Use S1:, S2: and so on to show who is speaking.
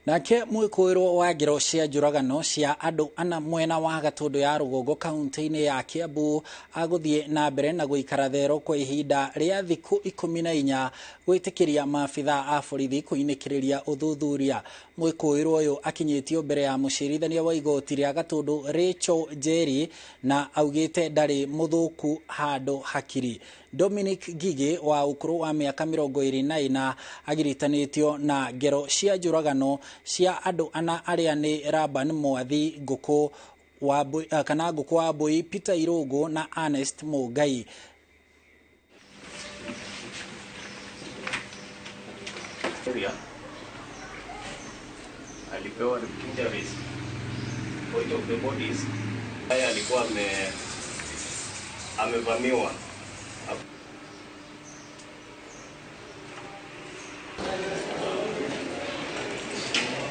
S1: Nake mwikoiro wa ngero cia njuragano cia andu ana mwena wa Gatundu ya Rugongo kaunti-ini ya Kiambu aguthie na mbere na guikara thero kwa ihinda ria thiku 14 gwitikiria maabitha a borithi kuinikiriria uthuthuria. Mwikoiro uyu akinyitio mbere ya mucirithania wa igoti ria Gatundu Rachel Njeri na augite ndari muthuku handu hakiri. Dominic Gigi wa ukuru wa miaka 24 agiritanitio na ngero cia njuragano cia andu ana aria ni Raban Mwathi Nguku wa Mbui, Peter Irungu na Ernest Mungai.
S2: Alipewa injuries. Point of the bodies. Haya alikuwa amevamiwa